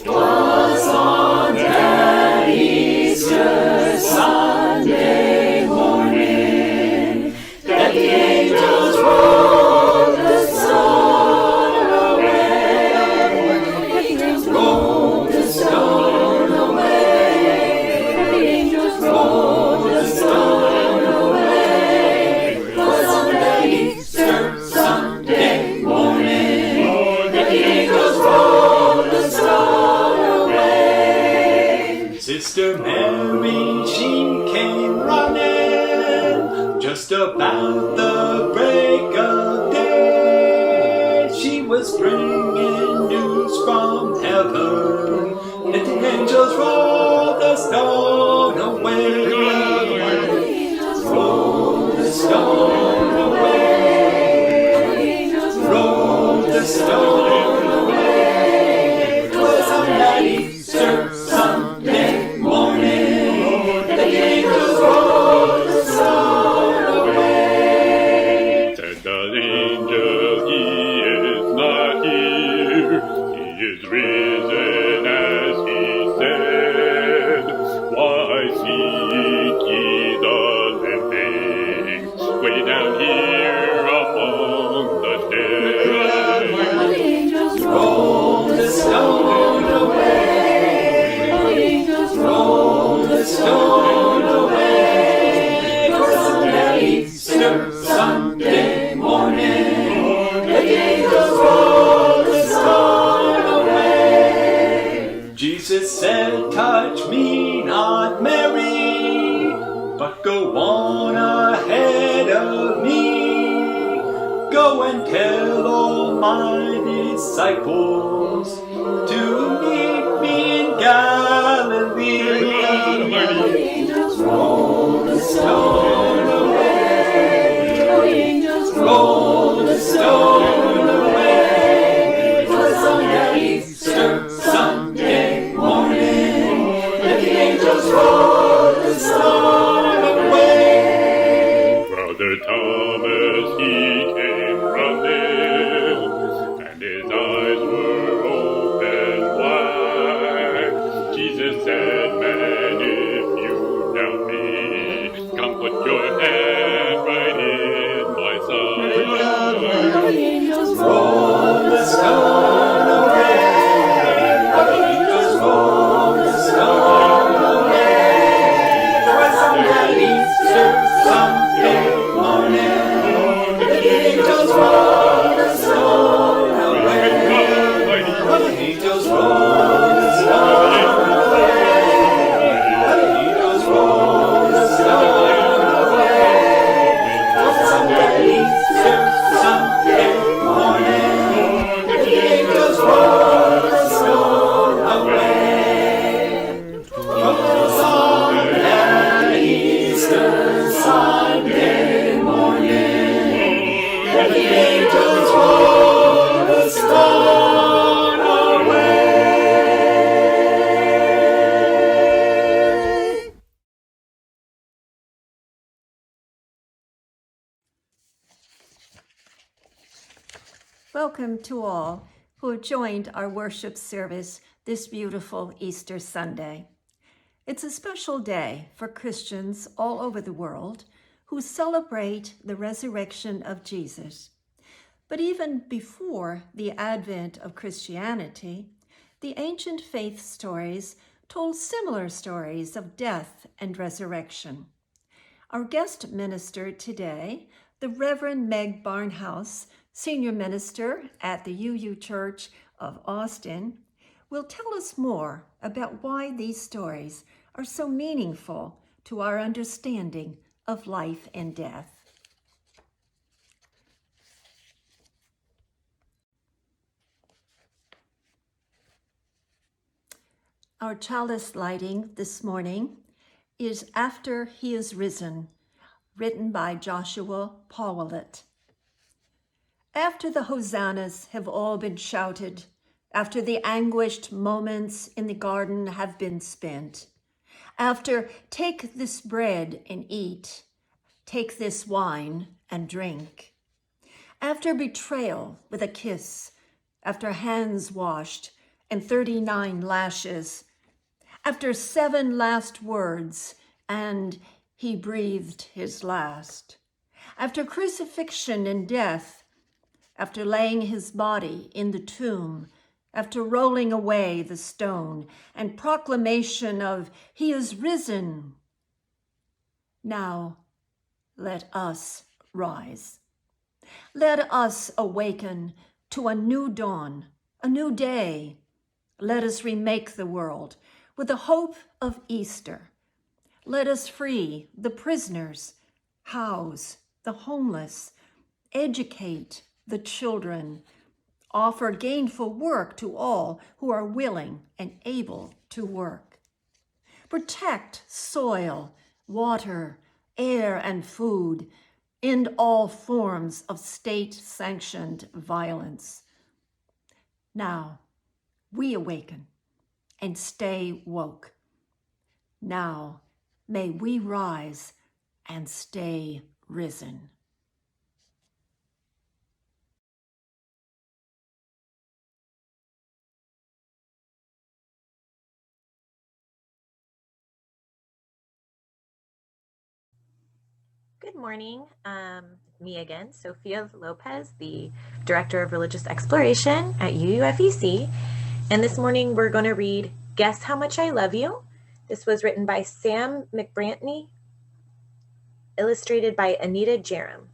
'Twas on that Easter Sunday morning that the angels rolled the stone away. Rolled the stone away. The angels rolled the stone away. 'Twas on that Easter Sunday morning that the angels rolled the stone away. Sister Mary, she came running just about the break of day. She was bringing news from heaven that the angels rolled the stone away. Rolled the stone away. Rolled the stone away. 'Twas on that Easter Sunday morning that the angels rolled the stone away. Said the angel, he is not here. He is risen as he said. Why seek ye the living way down here among the dead? The angels Rolled the stone away. The angels Rolled the stone away. 'Twas on that Easter Sunday morning that the angels rolled the stone away. Jesus said, touch me not, Mary, but go on ahead of me. Go and tell all my disciples to meet me in Galilee. The angels Roll the stone away. The angels Roll the stone away. 'Twas on that Easter Sunday morning that the angels rolled the stone away. Brother Thomas, he came running, and his eyes were open wide. Jesus said, man, if you doubt me, come put your hand right in my side. The angels Roll the stone away. The angels roll the stone away. 'Twas on that Easter Sunday morning that the angels roll the stone away. The angels roll the stone away. The angels roll the stone away. 'Twas on that Easter Sunday morning that the angels roll the stone away. 'Twas on that Easter Sunday morning that the angels roll the stone away. Welcome to all who have joined our worship service this beautiful Easter Sunday. It's a special day for Christians all over the world who celebrate the resurrection of Jesus. But even before the advent of Christianity, the ancient faith stories told similar stories of death and resurrection. Our guest minister today, the Reverend Meg Barnhouse, Senior Minister at the UU Church of Austin, will tell us more about why these stories are so meaningful to our understanding of life and death. Our chalice lighting this morning is After He is Risen, written by Joshua Powlett. After the hosannas have all been shouted, after the anguished moments in the garden have been spent, after take this bread and eat, take this wine and drink, after betrayal with a kiss, after hands washed and 39 lashes. After 7 last words, and he breathed his last. After crucifixion and death, after laying his body in the tomb, after rolling away the stone and proclamation of he is risen, now let us rise. Let us awaken to a new dawn, a new day. Let us remake the world with the hope of Easter. Let us free the prisoners, house the homeless, educate the children, offer gainful work to all who are willing and able to work. Protect soil, water, air, and food. End all forms of state-sanctioned violence. Now, we awaken and stay woke. Now, may we rise and stay risen. Good morning. Me again, Sophia Lopez, the Director of Religious Exploration at UUFEC. And this morning we're going to read Guess How Much I Love You. This was written by Sam McBrantney, illustrated by Anita Jerem.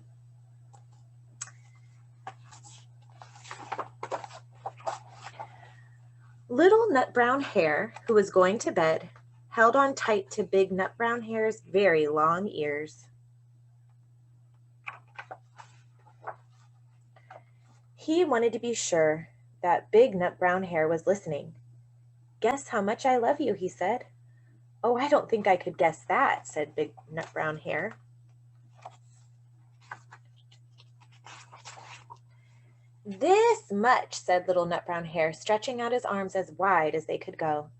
Little Nut Brown Hare, who was going to bed, held on tight to Big Nut Brown Hare's very long ears. He wanted to be sure that Big Nut Brown Hare was listening. Guess how much I love you, he said. Oh, I don't think I could guess that, said Big Nut Brown Hare. This much, said Little Nut Brown Hare, stretching out his arms as wide as they could go.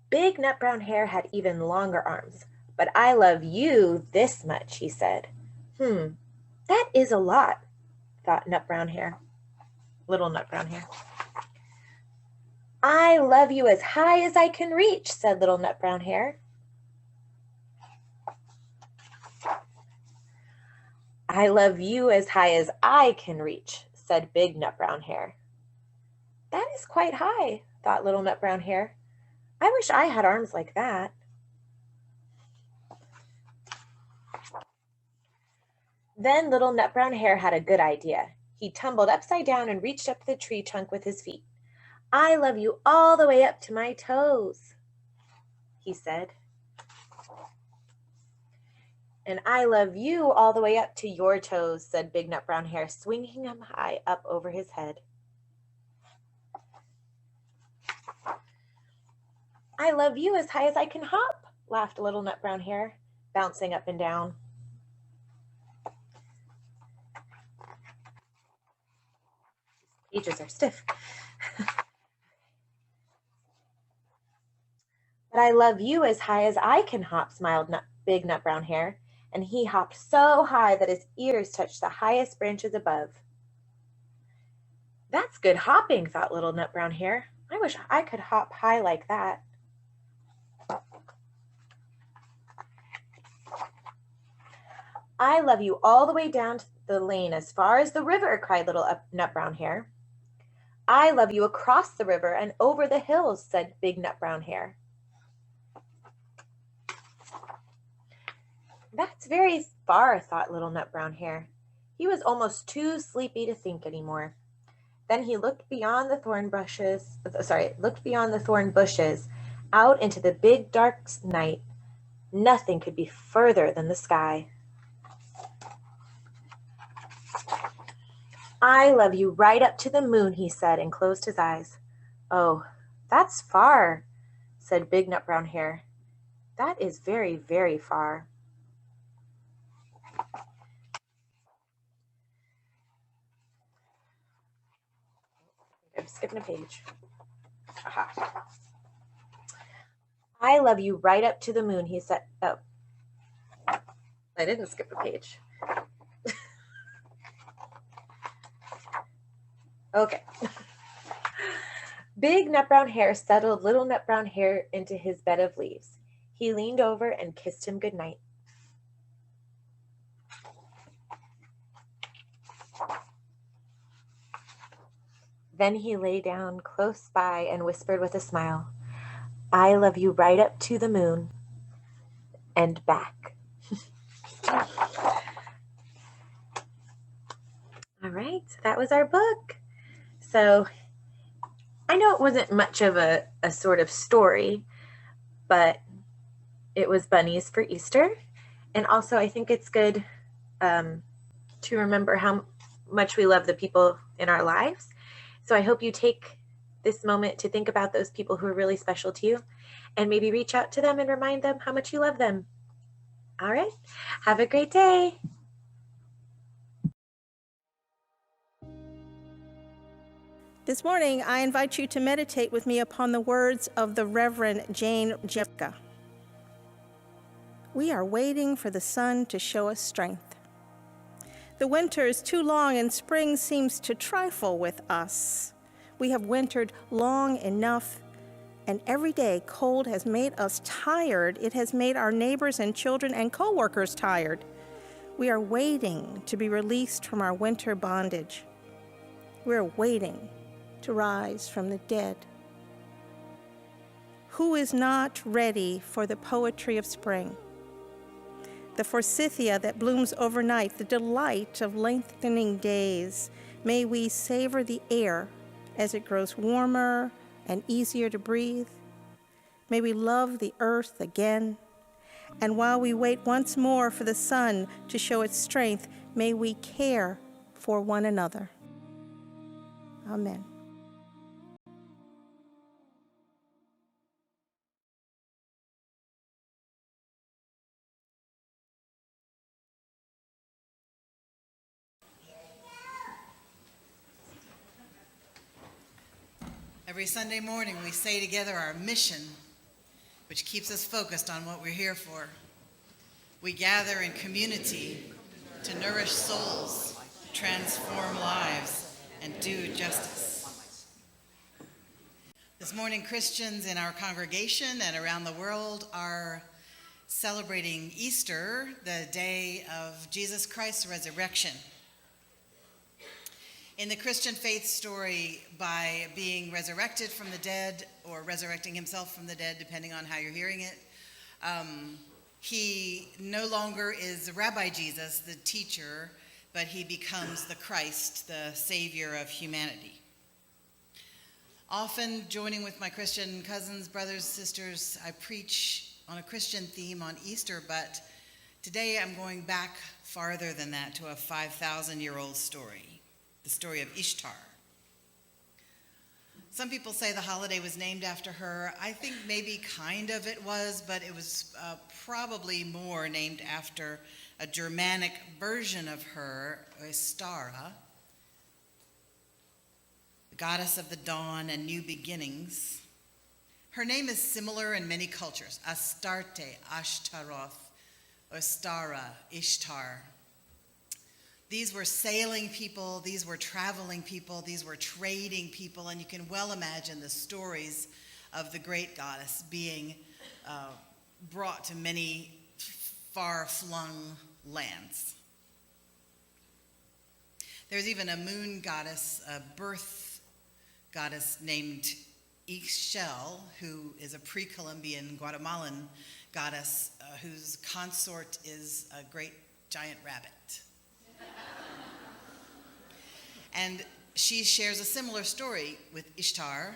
Big Nut Brown Hare had even longer arms. But I love you this much, he said. That is a lot, thought Nut Brown Hare. Little Nut Brown Hare. I love you as high as I can reach, said Little Nut Brown Hare. I love you as high as I can reach, said Big Nut Brown Hare. That is quite high, thought Little Nut Brown Hare. I wish I had arms like that. Then Little Nut Brown Hare had a good idea. He tumbled upside down and reached up the tree trunk with his feet. I love you all the way up to my toes, he said. And I love you all the way up to your toes, said Big Nut Brown Hare, swinging him high up over his head. I love you as high as I can hop, laughed Little Nut Brown Hare, bouncing up and down. Pages are stiff. But I love you as high as I can hop, smiled Big Nut Brown Hare, and he hopped so high that his ears touched the highest branches above. That's good hopping, thought Little Nut Brown Hare. I wish I could hop high like that. I love you all the way down the lane as far as the river, cried Little Nut Brown Hare. I love you across the river and over the hills, said Big Nut Brown Hare. That's very far, thought Little Nut Brown Hare. He was almost too sleepy to think anymore. Then he looked beyond the thorn bushes, out into the big dark night. Nothing could be further than the sky. I love you right up to the moon, he said, and closed his eyes. Oh, that's far, said Big Nut Brown Hare. That is very, very far. I'm skipping a page. Aha. I love you right up to the moon, he said. Oh, I didn't skip a page. Okay. Big nut brown hare settled little nut brown hare into his bed of leaves. He leaned over and kissed him goodnight. Then he lay down close by and whispered with a smile, I love you right up to the moon and back. All right, that was our book. So I know it wasn't much of a sort of story, but it was bunnies for Easter. And also I think it's good to remember how much we love the people in our lives. So I hope you take this moment to think about those people who are really special to you and maybe reach out to them and remind them how much you love them. All right, have a great day. This morning, I invite you to meditate with me upon the words of the Reverend Jane Jeffka. We are waiting for the sun to show us strength. The winter is too long and spring seems to trifle with us. We have wintered long enough, and every day cold has made us tired. It has made our neighbors and children and co-workers tired. We are waiting to be released from our winter bondage. We are waiting to rise from the dead. Who is not ready for the poetry of spring? The Forsythia that blooms overnight, the delight of lengthening days. May we savor the air as it grows warmer and easier to breathe. May we love the earth again. And while we wait once more for the sun to show its strength, may we care for one another. Amen. Every Sunday morning, we say together our mission, which keeps us focused on what we're here for. We gather in community to nourish souls, transform lives, and do justice. This morning, Christians in our congregation and around the world are celebrating Easter, the day of Jesus Christ's resurrection. In the Christian faith story, by being resurrected from the dead or resurrecting himself from the dead, depending on how you're hearing it, he no longer is Rabbi Jesus, the teacher, but he becomes the Christ, the Savior of humanity. Often joining with my Christian cousins, brothers, sisters, I preach on a Christian theme on Easter, but today I'm going back farther than that to a 5,000-year-old story. The story of Ishtar. Some people say the holiday was named after her. I think maybe kind of it was, but it was probably more named after a Germanic version of her, Ishtar, the goddess of the dawn and new beginnings. Her name is similar in many cultures: Astarte, Ashtaroth, Ostara, Ishtar. These were sailing people, these were traveling people, these were trading people, and you can well imagine the stories of the great goddess being brought to many far-flung lands. There's even a moon goddess, a birth goddess named Ixchel, who is a pre-Columbian Guatemalan goddess whose consort is a great giant rabbit. And she shares a similar story with Ishtar,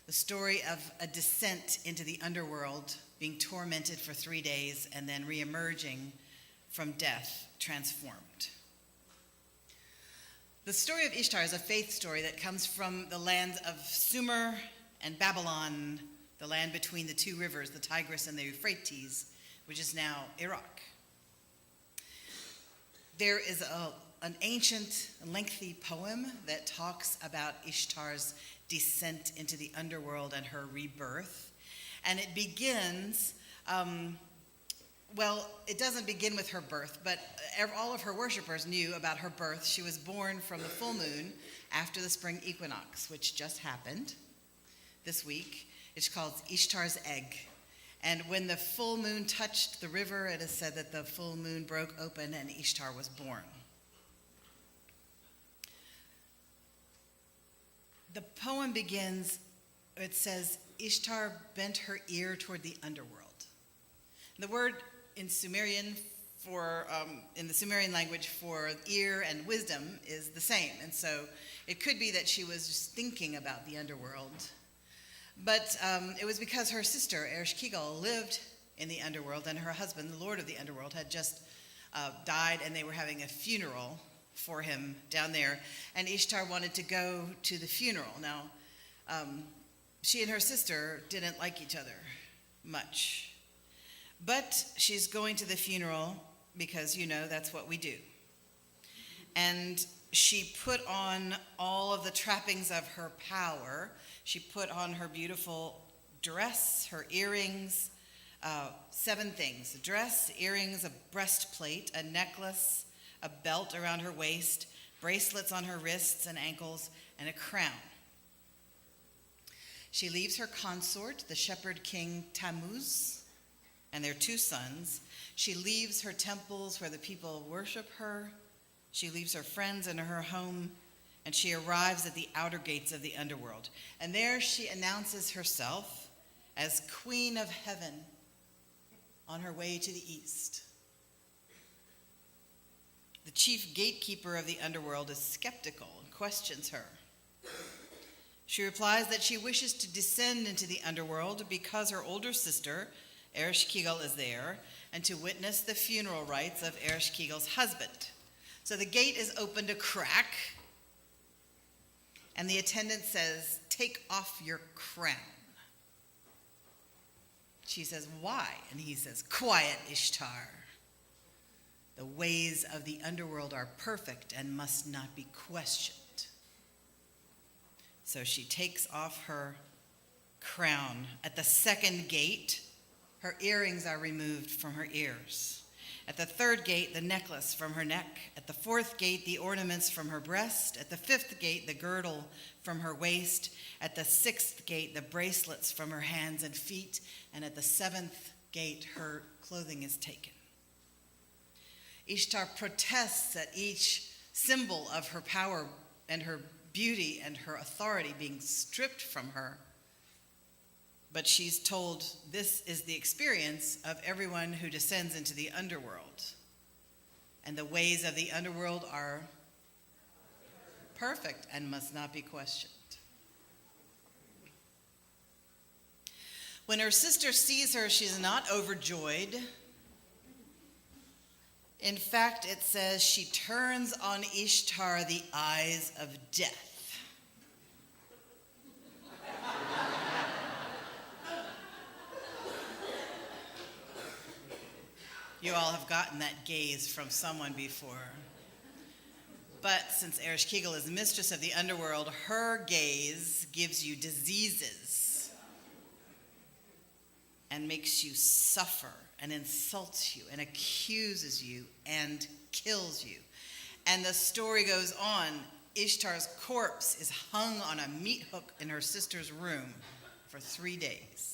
the story of a descent into the underworld, being tormented for 3 days and then reemerging from death, transformed. The story of Ishtar is a faith story that comes from the lands of Sumer and Babylon, the land between the two rivers, the Tigris and the Euphrates, which is now Iraq. There is an ancient, lengthy poem that talks about Ishtar's descent into the underworld and her rebirth. And it begins well, it doesn't begin with her birth, but all of her worshipers knew about her birth. She was born from the full moon after the spring equinox, which just happened this week. It's called Ishtar's egg. And when the full moon touched the river, it is said that the full moon broke open and Ishtar was born. The poem begins, it says, Ishtar bent her ear toward the underworld. The word in Sumerian in the Sumerian language for ear and wisdom is the same. And so it could be that she was just thinking about the underworld. But it was because her sister, Ereshkigal, lived in the underworld, and her husband, the lord of the underworld, had just died, and they were having a funeral for him down there. And Ishtar wanted to go to the funeral. Now, she and her sister didn't like each other much. But she's going to the funeral because, that's what we do. And she put on all of the trappings of her power. She put on her beautiful dress, her earrings, 7 things: a dress, earrings, a breastplate, a necklace, a belt around her waist, bracelets on her wrists and ankles, and a crown. She leaves her consort, the shepherd king Tammuz, and their 2 sons. She leaves her temples where the people worship her. She leaves her friends and her home, and she arrives at the outer gates of the underworld. And there she announces herself as Queen of Heaven on her way to the east. The chief gatekeeper of the underworld is skeptical and questions her. She replies that she wishes to descend into the underworld because her older sister, Ereshkigal, is there, and to witness the funeral rites of Ereshkigal's husband. So the gate is opened a crack, and the attendant says, "Take off your crown." She says, "Why?" And he says, "Quiet, Ishtar. The ways of the underworld are perfect and must not be questioned." So she takes off her crown. At the second gate, her earrings are removed from her ears. At the third gate, the necklace from her neck. At the fourth gate, the ornaments from her breast. At the fifth gate, the girdle from her waist. At the sixth gate, the bracelets from her hands and feet. And at the seventh gate, her clothing is taken. Ishtar protests at each symbol of her power and her beauty and her authority being stripped from her. But she's told this is the experience of everyone who descends into the underworld. And the ways of the underworld are perfect and must not be questioned. When her sister sees her, she's not overjoyed. In fact, it says she turns on Ishtar the eyes of death. You all have gotten that gaze from someone before. But since Ereshkigal is mistress of the underworld, her gaze gives you diseases and makes you suffer and insults you and accuses you and kills you. And the story goes on. Ishtar's corpse is hung on a meat hook in her sister's room for 3 days.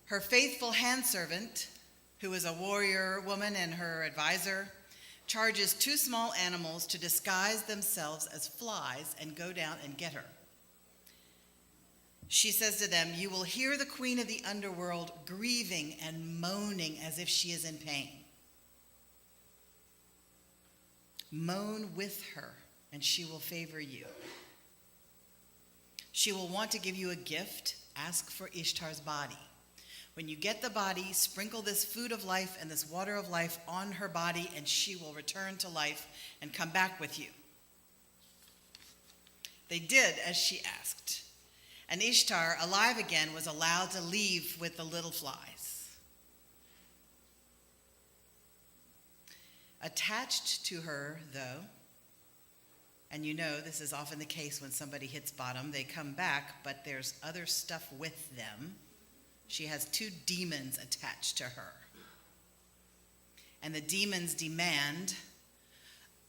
Her faithful handservant, who is a warrior woman and her advisor, charges 2 small animals to disguise themselves as flies and go down and get her. She says to them, "You will hear the queen of the underworld grieving and moaning as if she is in pain. Moan with her, and she will favor you. She will want to give you a gift. Ask for Ishtar's body. When you get the body, sprinkle this food of life and this water of life on her body, and she will return to life and come back with you." They did as she asked. And Ishtar, alive again, was allowed to leave with the little flies. Attached to her, though, and this is often the case when somebody hits bottom, they come back, but there's other stuff with them. she has 2 demons attached to her. And the demons demand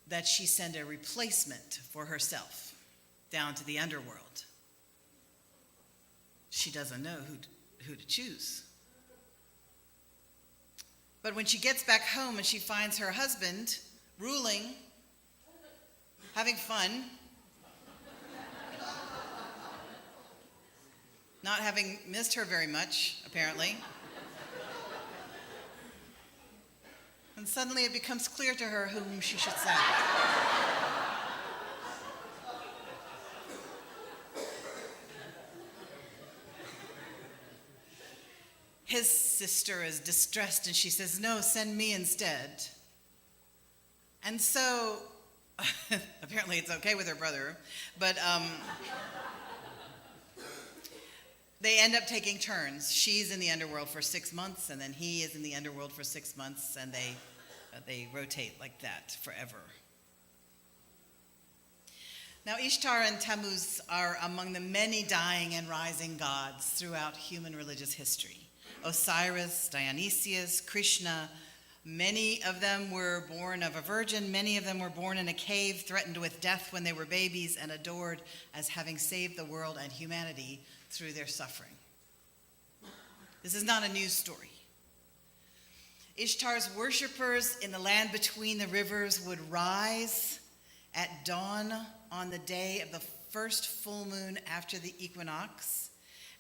that she send a replacement for herself down to the underworld. She doesn't know who to choose. But when she gets back home and she finds her husband ruling, having fun, not having missed her very much, apparently, and suddenly it becomes clear to her whom she should send. His sister is distressed and she says, "No, send me instead." And so, apparently it's okay with her brother, but they end up taking turns. She's in the underworld for 6 months, and then he is in the underworld for 6 months, and they rotate like that forever. Now, Ishtar and Tammuz are among the many dying and rising gods throughout human religious history. Osiris, Dionysius, Krishna, many of them were born of a virgin. Many of them were born in a cave, threatened with death when they were babies, and adored as having saved the world and humanity through their suffering. This is not a news story. Ishtar's worshippers in the land between the rivers would rise at dawn on the day of the first full moon after the equinox,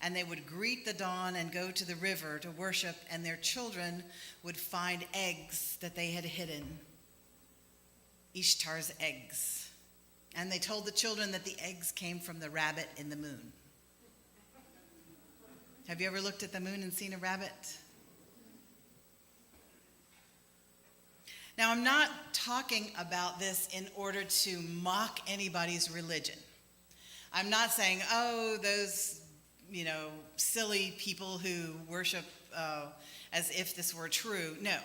and they would greet the dawn and go to the river to worship, and their children would find eggs that they had hidden, Ishtar's eggs. And they told the children that the eggs came from the rabbit in the moon. Have you ever looked at the moon and seen a rabbit? Now, I'm not talking about this in order to mock anybody's religion. I'm not saying, oh, those, silly people who worship as if this were true. No,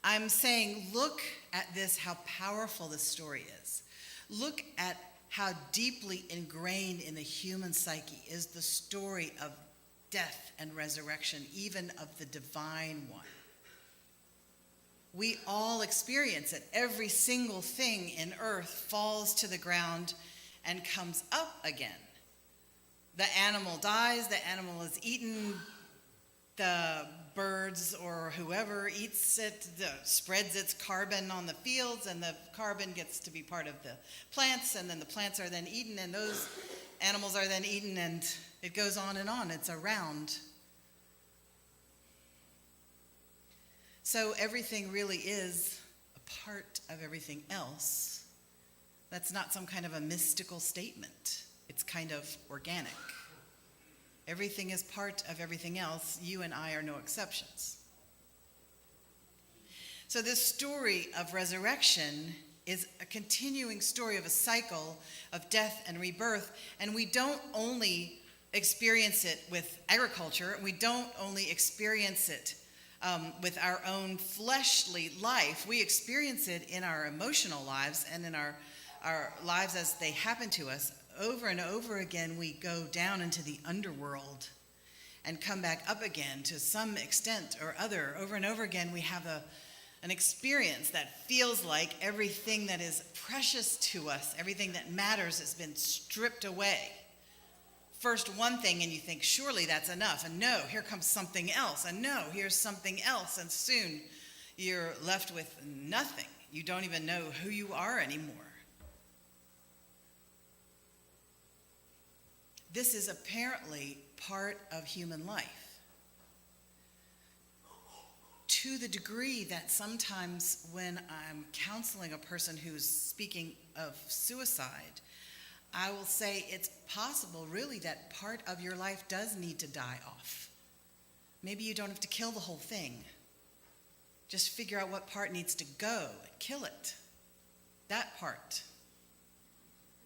I'm saying look at this, how powerful this story is. Look at how deeply ingrained in the human psyche is the story of death and resurrection, even of the divine one. We all experience it. Every single thing in earth falls to the ground and comes up again. The animal dies, the animal is eaten, the birds or whoever eats it, spreads its carbon on the fields, and the carbon gets to be part of the plants, and then the plants are then eaten, and those animals are then eaten, and it goes on and on. It's a round. So everything really is a part of everything else. That's not some kind of a mystical statement. It's kind of organic. Everything is part of everything else. You and I are no exceptions. So this story of resurrection is a continuing story of a cycle of death and rebirth. And we don't only experience it with agriculture. We don't only experience it with our own fleshly life. We experience it in our emotional lives and in our lives as they happen to us. Over and over again, we go down into the underworld and come back up again to some extent or other. Over and over again, we have an experience that feels like everything that is precious to us, everything that matters, has been stripped away. First one thing, and you think, surely that's enough. And no, here comes something else. And no, here's something else. And soon you're left with nothing. You don't even know who you are anymore. This is apparently part of human life. To the degree that sometimes when I'm counseling a person who's speaking of suicide, I will say it's possible really that part of your life does need to die off. Maybe you don't have to kill the whole thing. Just figure out what part needs to go and kill it. That part.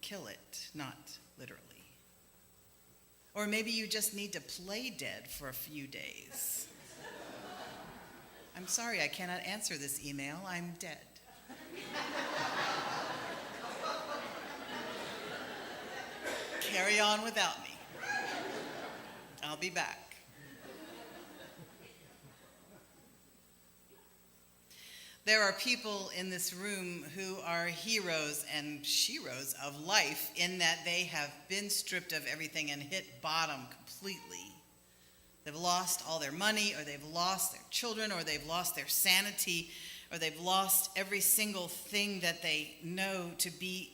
Kill it, not literally. Or maybe you just need to play dead for a few days. I'm sorry, I cannot answer this email. I'm dead. Carry on without me. I'll be back. There are people in this room who are heroes and sheroes of life in that they have been stripped of everything and hit bottom completely. They've lost all their money, or they've lost their children, or they've lost their sanity, or they've lost every single thing that they know to be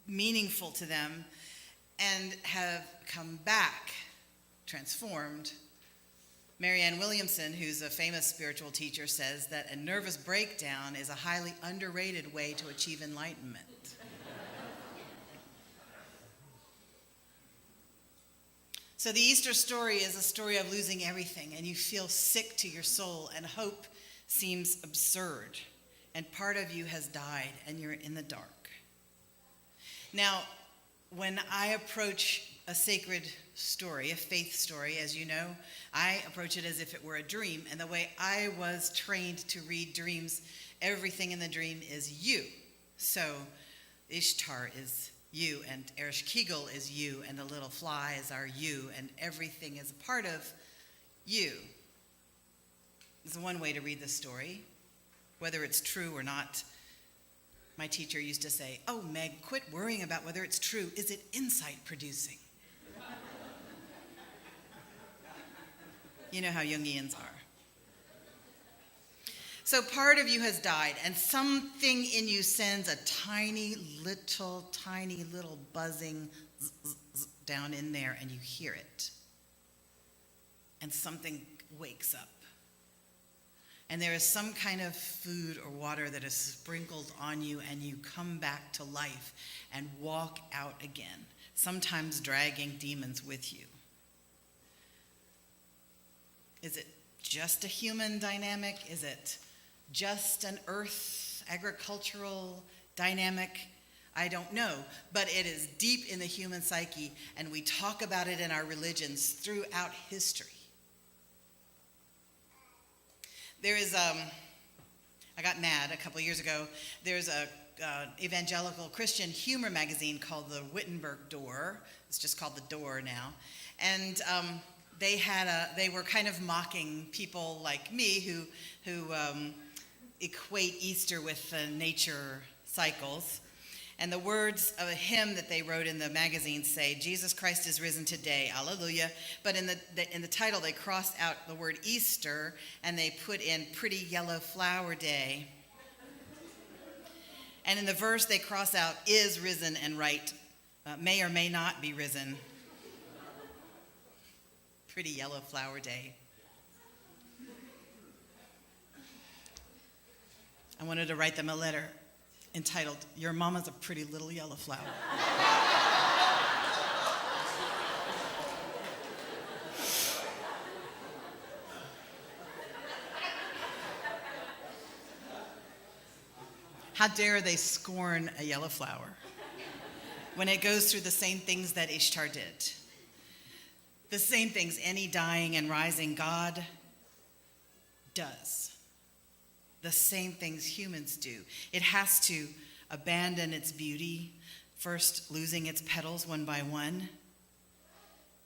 meaningful to them, and have come back transformed. Marianne Williamson, who's a famous spiritual teacher, says that a nervous breakdown is a highly underrated way to achieve enlightenment. So the Easter story is a story of losing everything, and you feel sick to your soul, and hope seems absurd, and part of you has died, and you're in the dark. Now, when I approach a sacred story, a faith story, as you know, I approach it as if it were a dream. And the way I was trained to read dreams, everything in the dream is you. So Ishtar is you, and Erich Kegel is you, and the little flies are you, and everything is a part of you. This is one way to read the story, whether it's true or not. My teacher used to say, "Oh, Meg, quit worrying about whether it's true. Is it insight producing?" You know how Jungians are. So part of you has died, and something in you sends a tiny little buzzing down in there, and you hear it. And something wakes up. And there is some kind of food or water that is sprinkled on you, and you come back to life and walk out again, sometimes dragging demons with you. Is it just a human dynamic? Is it just an earth agricultural dynamic? I don't know, but it is deep in the human psyche, and we talk about it in our religions throughout history. There is, I got mad a couple years ago. There's a evangelical Christian humor magazine called the Wittenberg Door. It's just called The Door now. And they were kind of mocking people like me who equate Easter with nature cycles. And the words of a hymn that they wrote in the magazine say, "Jesus Christ is risen today, alleluia." But in the title, they crossed out the word Easter, and they put in "Pretty Yellow Flower Day." And in the verse, they cross out "is risen" and write, "may or may not be risen." Pretty Yellow Flower Day. I wanted to write them a letter entitled, "Your Mama's a Pretty Little Yellow Flower." How dare they scorn a yellow flower when it goes through the same things that Ishtar did. The same things any dying and rising God does. The same things humans do. It has to abandon its beauty, first losing its petals one by one, and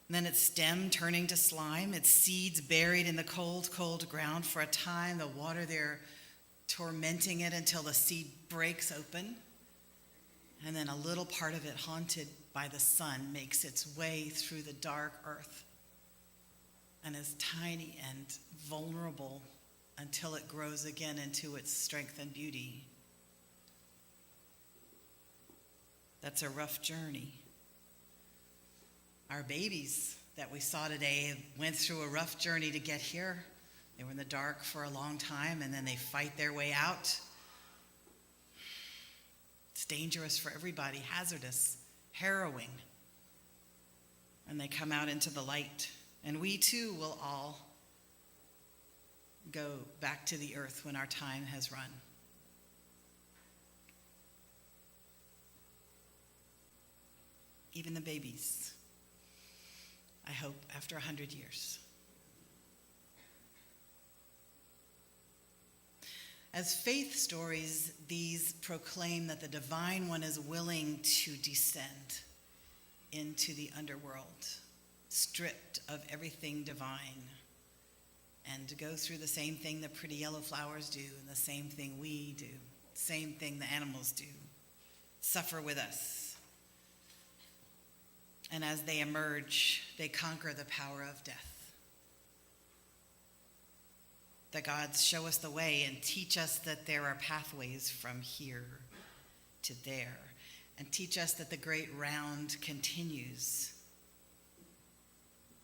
then its stem turning to slime, its seeds buried in the cold, cold ground for a time, the water there tormenting it until the seed breaks open, and then a little part of it, haunted by the sun, makes its way through the dark earth and is tiny and vulnerable until it grows again into its strength and beauty. That's a rough journey. Our babies that we saw today went through a rough journey to get here. They were in the dark for a long time, and then they fight their way out. It's dangerous for everybody, hazardous, harrowing. And they come out into the light. And we too will all go back to the earth when our time has run. Even the babies, I hope, after 100 years. As faith stories, these proclaim that the divine one is willing to descend into the underworld, stripped of everything divine, and to go through the same thing the pretty yellow flowers do and the same thing we do, same thing the animals do, suffer with us. And as they emerge, they conquer the power of death. The gods show us the way and teach us that there are pathways from here to there, and teach us that the great round continues.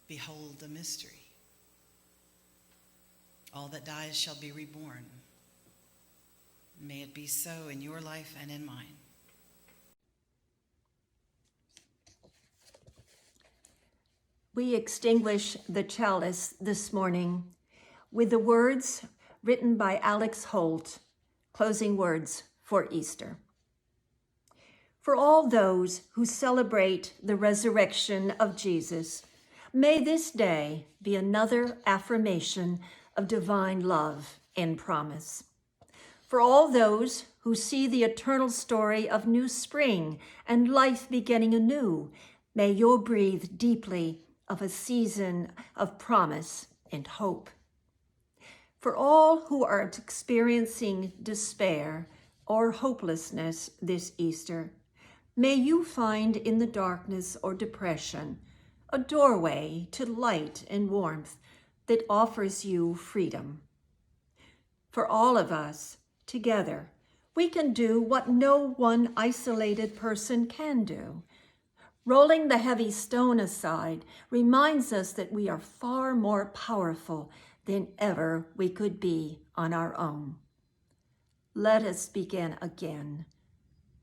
Behold the mystery. All that dies shall be reborn. May it be so in your life and in mine. We extinguish the chalice this morning with the words written by Alex Holt, closing words for Easter. For all those who celebrate the resurrection of Jesus, may this day be another affirmation of divine love and promise. For all those who see the eternal story of new spring and life beginning anew, may you breathe deeply of a season of promise and hope. For all who are experiencing despair or hopelessness this Easter, may you find in the darkness or depression a doorway to light and warmth that offers you freedom. For all of us, together, we can do what no one isolated person can do. Rolling the heavy stone aside reminds us that we are far more powerful than ever we could be on our own. Let us begin again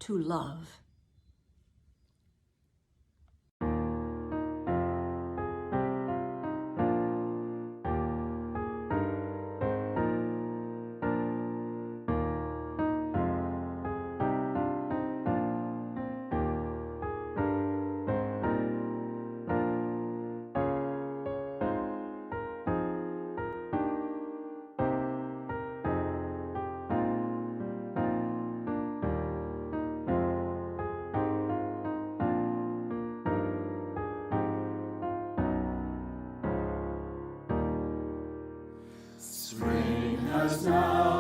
to love. Spring has now